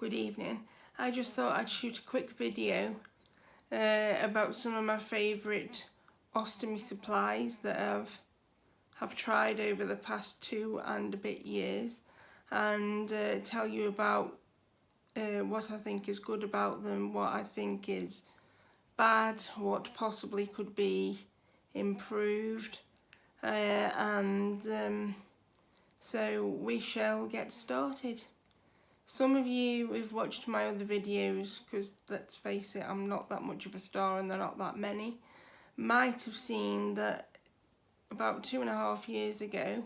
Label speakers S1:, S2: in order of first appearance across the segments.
S1: Good evening. I just thought I'd shoot a quick video about some of my favourite ostomy supplies that have tried over the past 2 and a bit years, and tell you about what I think is good about them, what I think is bad, what possibly could be improved, so we shall get started. Some of you who've watched my other videos, because let's face it, I'm not that much of a star and there are not that many, might have seen that about 2.5 years ago,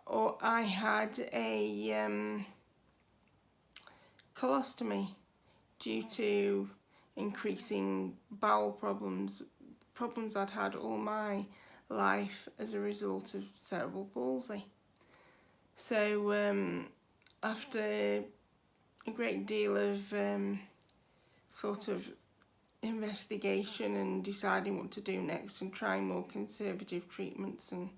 S1: I had a colostomy due to increasing bowel problems I'd had all my life as a result of cerebral palsy. So after a great deal of sort of investigation and deciding what to do next and trying more conservative treatments and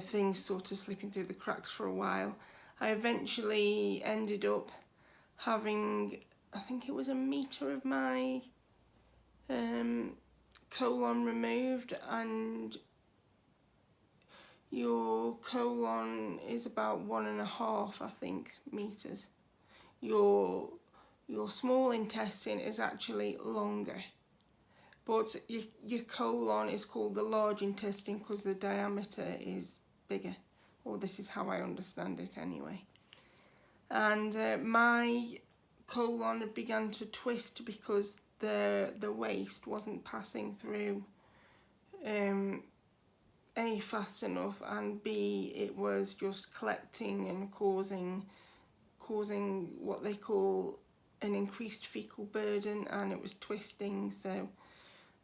S1: things sort of slipping through the cracks for a while, I eventually ended up having, I think it was 1 metre of my colon removed, and your colon is about 1.5, I think, metres. Your small intestine is actually longer, but your colon is called the large intestine because the diameter is bigger, or this is how I understand it anyway. And my colon had begun to twist because the waste wasn't passing through A, fast enough, and B, it was just collecting and causing what they call an increased fecal burden, and it was twisting. So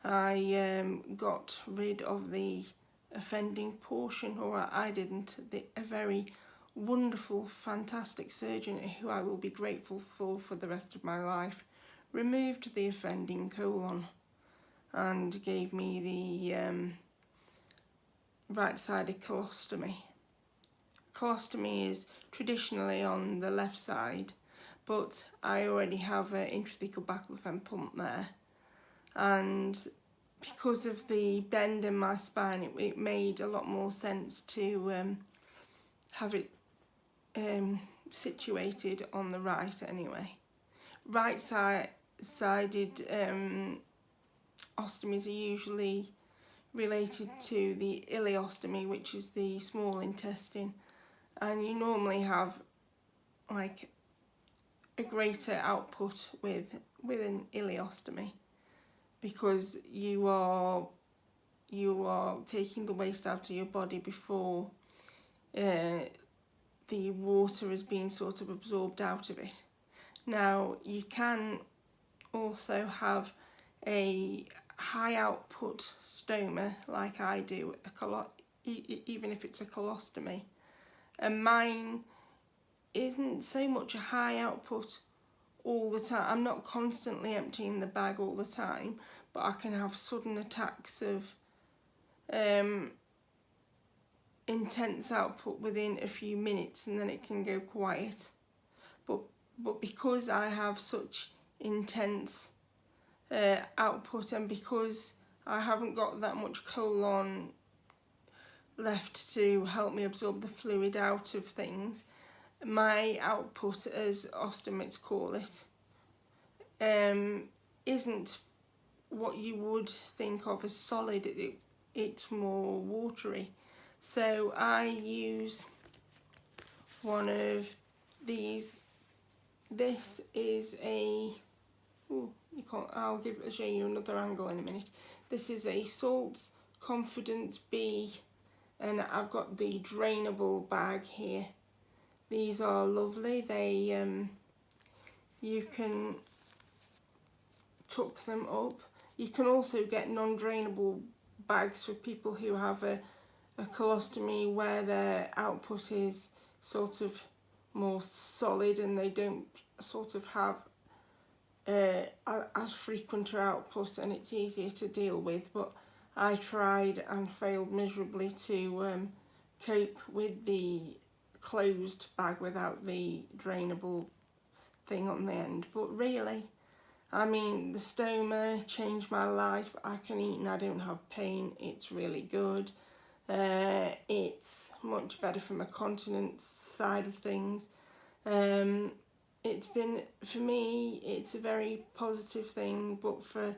S1: I got rid of the offending portion, or I didn't. A very wonderful, fantastic surgeon who I will be grateful for the rest of my life removed the offending colon and gave me the right-sided colostomy. Colostomy is traditionally on the left side, but I already have an intrathecal baclofen pump there, and because of the bend in my spine, it made a lot more sense to have it situated on the right anyway. Right-sided ostomies are usually related to the ileostomy, which is the small intestine, and you normally have like a greater output with an ileostomy because you are taking the waste out of your body before the water has been sort of absorbed out of it. Now, you can also have a high output stoma like I do, even if it's a colostomy, and mine isn't so much a high output all the time. I'm not constantly emptying the bag all the time, but I can have sudden attacks of intense output within a few minutes, and then it can go quiet. But because I have such intense output, and because I haven't got that much colon left to help me absorb the fluid out of things, my output, as ostomates call it, isn't what you would think of as solid. It's more watery. So I use one of these. This is a, I'll show you another angle in a minute. This is a Salts Confidence B, and I've got the drainable bag here. These are lovely. They you can tuck them up. You can also get non-drainable bags for people who have a colostomy where their output is sort of more solid and they don't sort of have as frequent output, and it's easier to deal with. But I tried and failed miserably to cope with the closed bag without the drainable thing on the end, but really, I mean, the stoma changed my life. I can eat and I don't have pain. It's really good. It's much better from a continence side of things. It's been, for me, it's a very positive thing, but for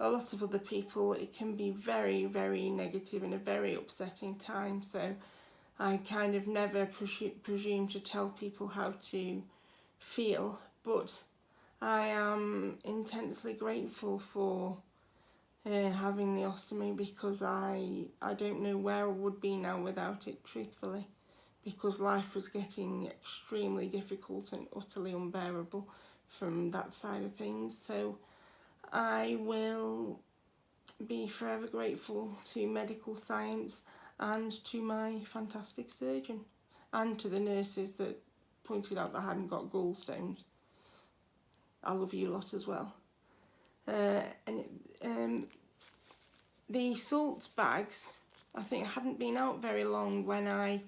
S1: a lot of other people it can be very, very negative and a very upsetting time. So I kind of never presume to tell people how to feel, but I am intensely grateful for having the ostomy, because I don't know where I would be now without it, truthfully, because life was getting extremely difficult and utterly unbearable from that side of things. So I will be forever grateful to medical science and to my fantastic surgeon and to the nurses that pointed out that I hadn't got gallstones. I love you lot as well. The salt bags, I think, hadn't been out very long when I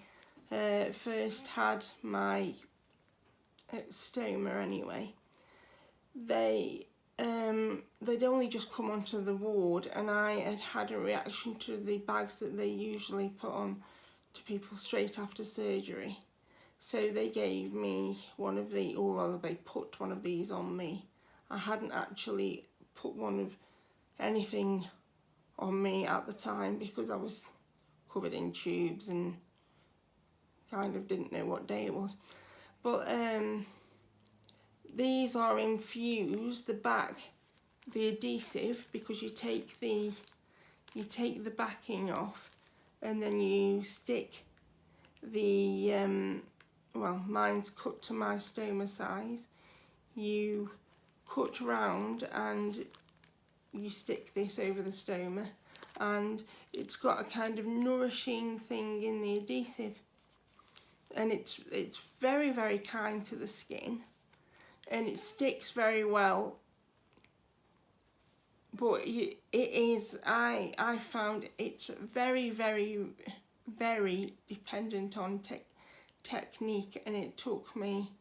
S1: first had my stoma anyway. They'd only just come onto the ward, and I had had a reaction to the bags that they usually put on to people straight after surgery. So they gave me one of the, or rather they put one of these on me. I hadn't actually put one of anything on me at the time because I was covered in tubes and kind of didn't know what day it was. But these are infused, the back, the adhesive, because you take the backing off and then you stick the well, mine's cut to my stoma size. You cut round and you stick this over the stoma, and it's got a kind of nourishing thing in the adhesive, and it's very, very kind to the skin, and it sticks very well. But it is, I found it's very, very, very dependent on technique, and it took me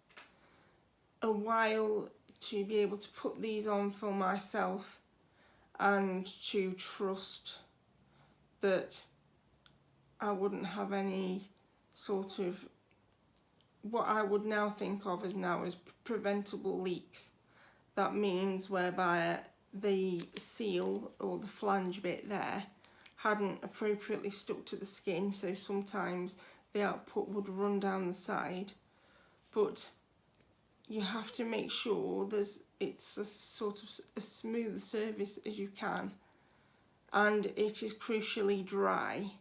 S1: a while to be able to put these on for myself and to trust that I wouldn't have any sort of what I would now think of as preventable leaks. That means whereby the seal or the flange bit there hadn't appropriately stuck to the skin, so sometimes the output would run down the side. But you have to make sure it's a sort of a smooth surface as you can, and it is crucially dry,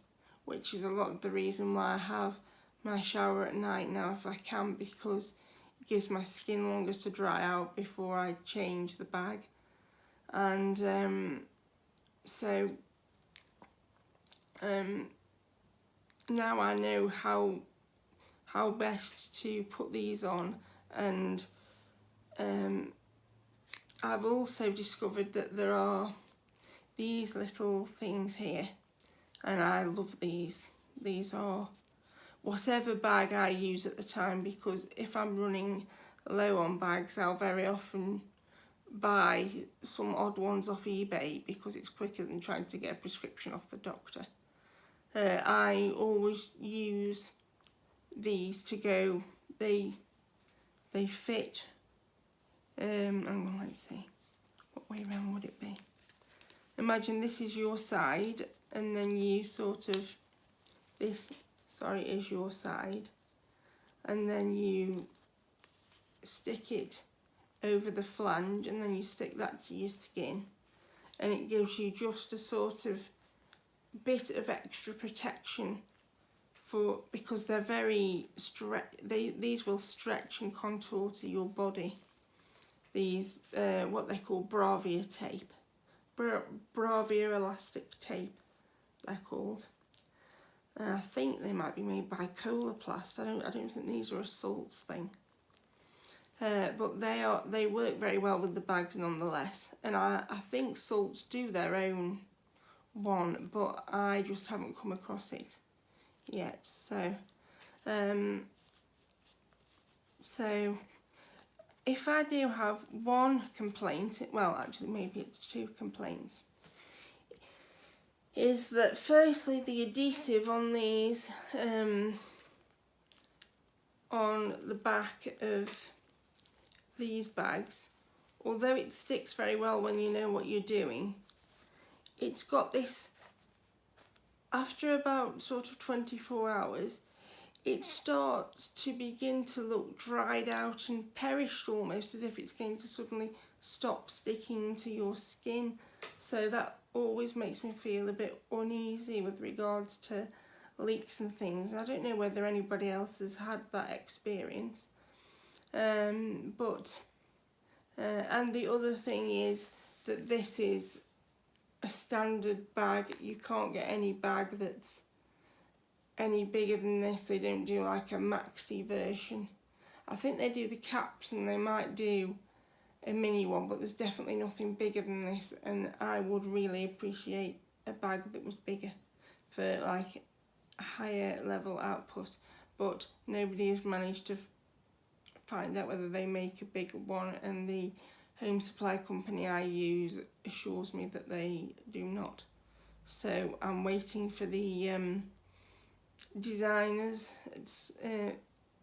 S1: which is a lot of the reason why I have my shower at night now if I can, because it gives my skin longer to dry out before I change the bag. And now I know how best to put these on, and I've also discovered that there are these little things here, and I love these. These are whatever bag I use at the time, because if I'm running low on bags, I'll very often buy some odd ones off eBay because it's quicker than trying to get a prescription off the doctor. I always use these to go, they fit, let's see, what way around would it be? Imagine this is your side, and then you sort of, this is your side, and then you stick it over the flange, and then you stick that to your skin, and it gives you just a sort of bit of extra protection because they're very these will stretch and contour to your body. These what they call Bravia tape, Bravia elastic tape they're called. I think they might be made by Coloplast. I don't think these are a salts thing. But they work very well with the bags nonetheless, and I think salts do their own one, but I just haven't come across it yet. So if I do have one complaint, well actually maybe it's 2 complaints, is that firstly the adhesive on these, on the back of these bags, although it sticks very well when you know what you're doing, it's got this, after about sort of 24 hours, it starts to begin to look dried out and perished, almost as if it's going to suddenly stop sticking to your skin. So that always makes me feel a bit uneasy with regards to leaks and things. I don't know whether anybody else has had that experience. And the other thing is that this is a standard bag. You can't get any bag that's any bigger than this. They don't do like a maxi version. I think they do the caps and they might do a mini one, but there's definitely nothing bigger than this, and I would really appreciate a bag that was bigger for like a higher level output, but nobody has managed to find out whether they make a big one, and the home supply company I use assures me that they do not. So I'm waiting for the designers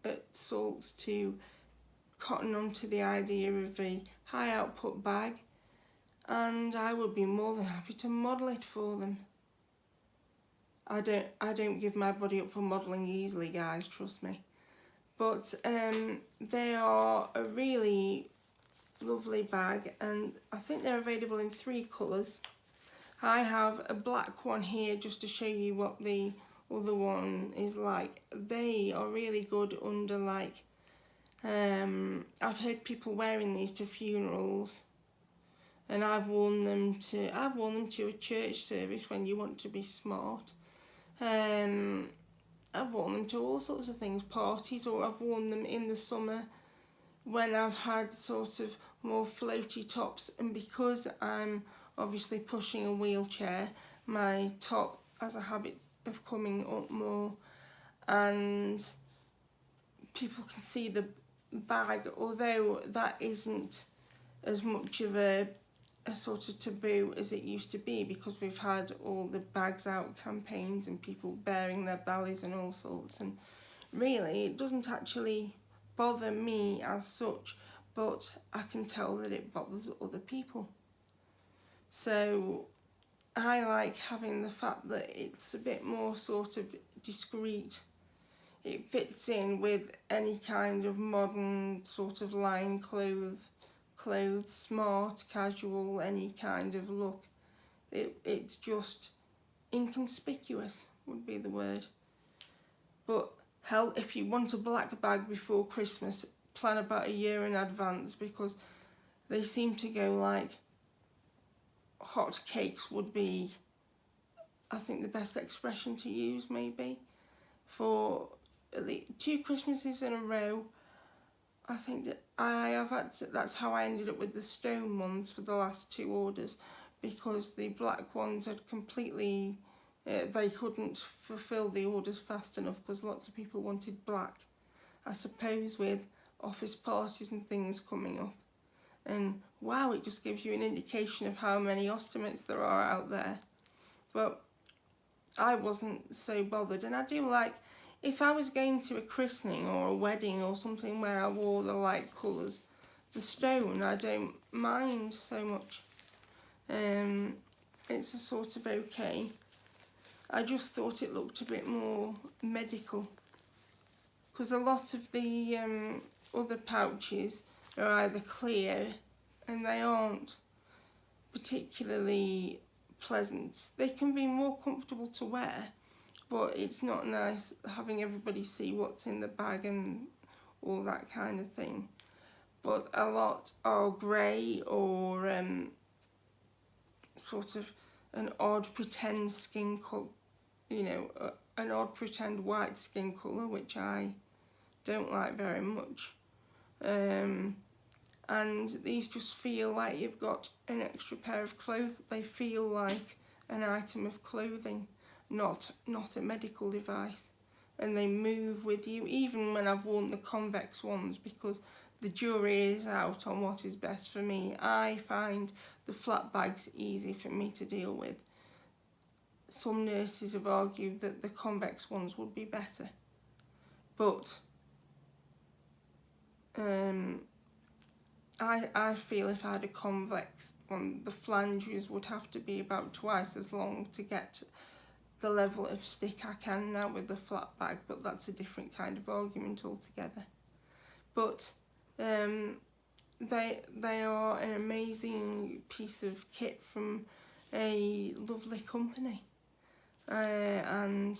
S1: at Salts to cotton onto the idea of a high output bag, and I would be more than happy to model it for them. I don't give my body up for modelling easily, guys, trust me. But they are a really lovely bag, and I think they're available in 3 colours. I have a black one here just to show you what the other one is like. They are really good under like, I've heard people wearing these to funerals, and I've worn them to a church service when you want to be smart. I've worn them to all sorts of things, parties, or I've worn them in the summer when I've had sort of more floaty tops, and because I'm obviously pushing a wheelchair, my top has a habit of coming up more, and people can see the bag, although that isn't as much of a sort of taboo as it used to be, because we've had all the bags out campaigns and people bearing their bellies and all sorts, and really it doesn't actually bother me as such, but I can tell that it bothers other people. So I like having the fact that it's a bit more sort of discreet. It fits in with any kind of modern sort of line clothes, smart, casual, any kind of look. It's just inconspicuous would be the word. But hell, if you want a black bag before Christmas, plan about a year in advance, because they seem to go like hot cakes would be, I think, the best expression to use maybe. For at least 2 Christmases in a row, I think that I have had to, that's how I ended up with the stone ones for the last 2 orders, because the black ones had completely, they couldn't fulfill the orders fast enough because lots of people wanted black. I suppose with office parties and things coming up. And wow, it just gives you an indication of how many ostomates there are out there. But I wasn't so bothered, and I do like, if I was going to a christening or a wedding or something where I wore the light colours, the stone I don't mind so much. It's a sort of okay. I just thought it looked a bit more medical, because a lot of the other pouches are either clear and they aren't particularly pleasant. They can be more comfortable to wear, but it's not nice having everybody see what's in the bag and all that kind of thing. But a lot are grey or sort of an odd pretend skin colour, you know, an odd pretend white skin colour, which I don't like very much. And these just feel like you've got an extra pair of clothes. They feel like an item of clothing, not a medical device. And they move with you, even when I've worn the convex ones, because the jury is out on what is best for me. I find the flat bags easy for me to deal with. Some nurses have argued that the convex ones would be better, but I feel if I had a convex one, the flanges would have to be about twice as long to get the level of stick I can now with the flat bag, but that's a different kind of argument altogether. But they are an amazing piece of kit from a lovely company, and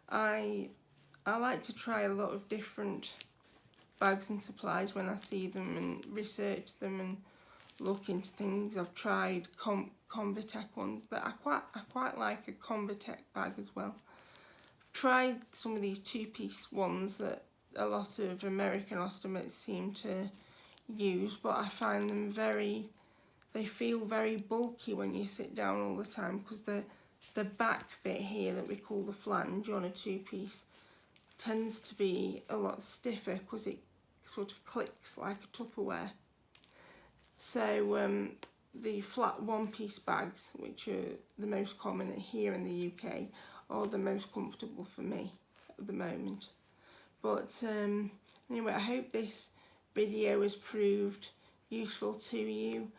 S1: I like to try a lot of different bags and supplies when I see them and research them and look into things. I've tried Convatec ones that I quite like a Convatec bag as well. I've tried some of these two-piece ones that a lot of American ostomates seem to use, but I find them they feel very bulky when you sit down all the time, because the back bit here that we call the flange on a two-piece tends to be a lot stiffer because it sort of clicks like a Tupperware. So the flat one-piece bags, which are the most common here in the UK, are the most comfortable for me at the moment. But anyway, I hope this video has proved useful to you.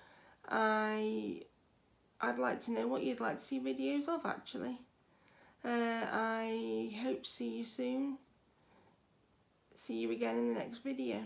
S1: I'd like to know what you'd like to see videos of, actually. I hope to see you soon. See you again in the next video.